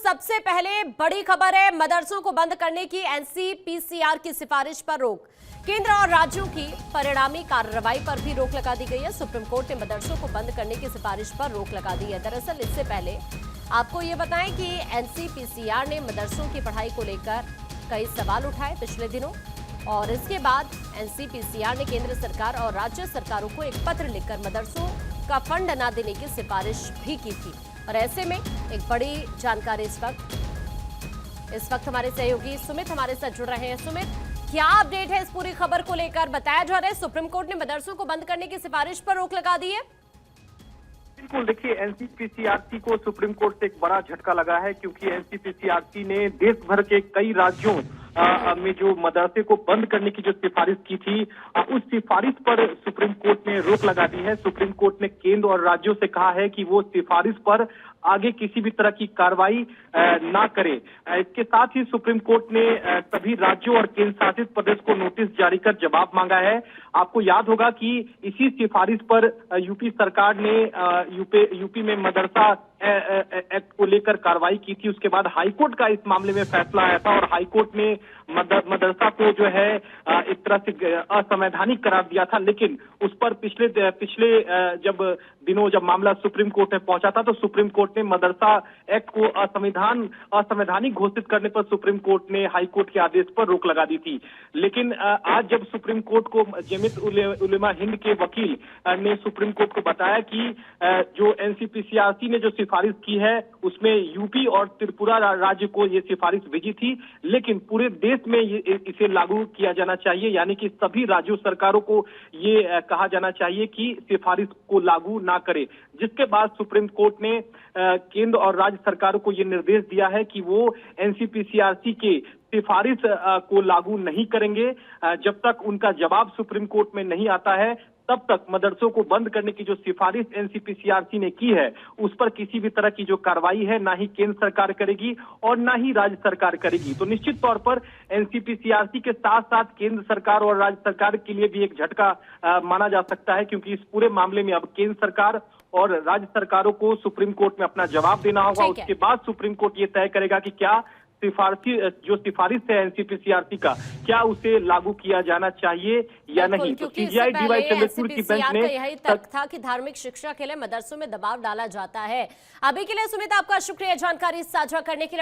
सबसे पहले बड़ी खबर है, मदरसों को बंद करने की एनसीपीसीआर की सिफारिश पर रोक। केंद्र और राज्यों की परिणामी कार्रवाई पर भी रोक लगा दी गई है। सुप्रीम कोर्ट ने मदरसों को बंद करने की सिफारिश पर रोक लगा दी है। दरअसल इससे पहले आपको ये बताएं कि एनसीपीसीआर ने मदरसों की पढ़ाई को लेकर कई सवाल उठाए पिछले दिनों, और इसके बाद एनसीपीसीआर ने केंद्र सरकार और राज्य सरकारों को एक पत्र लिखकर मदरसों का फंड न देने की सिफारिश भी की थी। और ऐसे में एक बड़ी जानकारी इस वक्त हमारे सहयोगी सुमित हमारे साथ जुड़ रहे हैं। सुमित, क्या अपडेट है इस पूरी खबर को लेकर? बताया जा रहा है सुप्रीम कोर्ट ने मदरसों को बंद करने की सिफारिश पर रोक लगा दी है। बिल्कुल, देखिए एनसीपीसीआरसी को सुप्रीम कोर्ट से एक बड़ा झटका लगा है, क्योंकि एनसीपीसीआरसी ने देश भर के कई राज्यों में जो मदरसे को बंद करने की जो सिफारिश की थी, उस सिफारिश पर सुप्रीम कोर्ट ने रोक लगा दी है। सुप्रीम कोर्ट ने केंद्र और राज्यों से कहा है कि वो सिफारिश पर आगे किसी भी तरह की कार्रवाई ना करे। इसके साथ ही सुप्रीम कोर्ट ने सभी राज्यों और केंद्र शासित प्रदेश को नोटिस जारी कर जवाब मांगा है। आपको याद होगा कि इसी सिफारिश पर यूपी सरकार ने यूपी में मदरसा एक्ट को लेकर कार्रवाई की थी। उसके बाद हाईकोर्ट का इस मामले में फैसला आया था और हाईकोर्ट ने मदरसा को जो है एक तरह से असंवैधानिक करार दिया था। लेकिन उस पर पिछले जब मामला सुप्रीम कोर्ट में पहुंचा था, तो सुप्रीम कोर्ट ने मदरसा एक्ट को असंवैधानिक घोषित करने पर सुप्रीम कोर्ट ने हाईकोर्ट के आदेश पर रोक लगा दी थी। लेकिन आज जब सुप्रीम कोर्ट को जमीयत उलेमा हिंद के वकील ने सुप्रीम कोर्ट को बताया कि जो एनसीपीसीआरसी ने जो सिफारिश की है उसमें यूपी और त्रिपुरा राज्य को ये सिफारिश भेजी थी, लेकिन पूरे देश में इसे लागू किया जाना चाहिए, यानी कि सभी राज्यों सरकारों को ये कहा जाना चाहिए कि सिफारिश को लागू ना करे। जिसके बाद सुप्रीम कोर्ट ने केंद्र और राज्य सरकारों को ये निर्देश दिया है कि वो एनसीपीसीआरसी के सिफारिश को लागू नहीं करेंगे। जब तक उनका जवाब सुप्रीम कोर्ट में नहीं आता है, तब तक मदरसों को बंद करने की जो सिफारिश एनसीपीसीआरसी ने की है उस पर किसी भी तरह की जो कार्रवाई है ना ही केंद्र सरकार करेगी और ना ही राज्य सरकार करेगी। तो निश्चित तौर पर एनसीपीसीआरसी के साथ साथ केंद्र सरकार और राज्य सरकार के लिए भी एक झटका माना जा सकता है, क्योंकि इस पूरे मामले में अब केंद्र सरकार और राज्य सरकारों को सुप्रीम कोर्ट में अपना जवाब देना होगा। उसके बाद सुप्रीम कोर्ट ये तय करेगा कि क्या सिफारिश है एनसीपीसीआरसी का, क्या उसे लागू किया जाना चाहिए या नहीं। तो सीजीआई डीवाई चंद्रचूड़ की बेंच ने यही तक था कि धार्मिक शिक्षा के लिए मदरसों में दबाव डाला जाता है। अभी के लिए सुमित, आपका शुक्रिया जानकारी साझा करने के लिए।